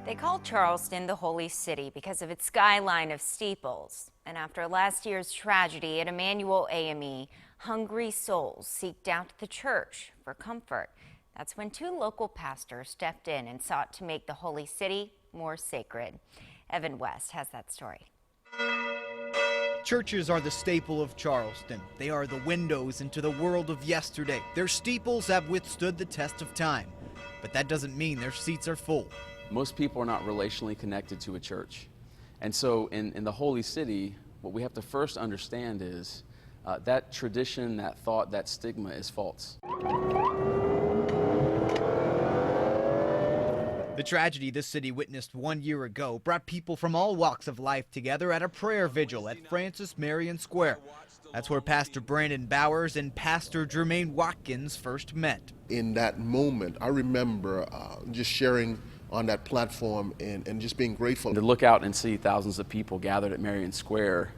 They call Charleston the Holy City because of its skyline of steeples. And after last year's tragedy at Emmanuel AME, hungry souls seeked out the church for comfort. That's when two local pastors stepped in and sought to make the Holy City more sacred. Evan West has that story. Churches are the staple of Charleston. They are the windows into the world of yesterday. Their steeples have withstood the test of time, but that doesn't mean their seats are full. Most people are not relationally connected to a church. And so in the Holy City, what we have to first understand is that tradition, that thought, that stigma is false. The tragedy this city witnessed 1 year ago brought people from all walks of life together at a prayer vigil at Francis Marion Square. That's where Pastor Brandon Bowers and Pastor Jermaine Watkins first met. In that moment, I remember just sharing on that platform and just being grateful. To look out and see thousands of people gathered at Marion Square,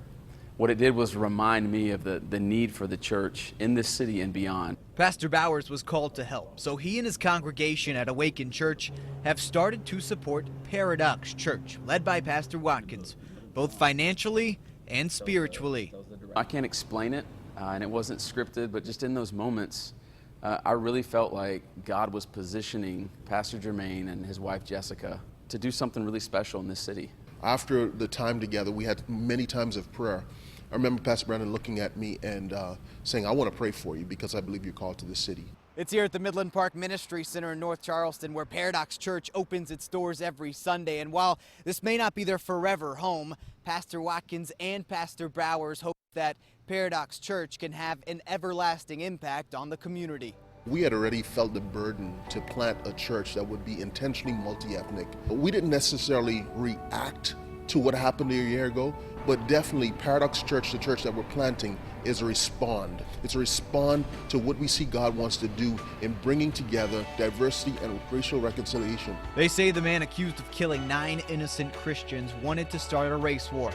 what it did was remind me of the need for the church in this city and beyond. Pastor Bowers was called to help, so he and his congregation at Awaken Church have started to support Paradox Church, led by Pastor Watkins, both financially and spiritually. I can't explain it, and it wasn't scripted, but just in those moments, I really felt like God was positioning Pastor Jermaine and his wife Jessica to do something really special in this city. After the time together, we had many times of prayer. I remember Pastor Brandon looking at me and saying, "I want to pray for you because I believe you're called to this city." It's here at the Midland Park Ministry Center in North Charleston where Paradox Church opens its doors every Sunday. And while this may not be their forever home, Pastor Watkins and Pastor Bowers hope that Paradox Church can have an everlasting impact on the community. We had already felt the burden to plant a church that would be intentionally multi-ethnic. We didn't necessarily react to what happened a year ago, but definitely Paradox Church, the church that we're planting, is a respond. It's a respond to what we see God wants to do in bringing together diversity and racial reconciliation. They say the man accused of killing 9 innocent Christians wanted to start a race war.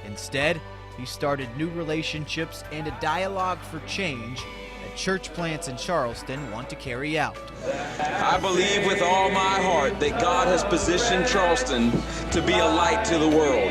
Instead, he started new relationships and a dialogue for change that church plants in Charleston want to carry out. I believe with all my heart that God has positioned Charleston to be a light to the world.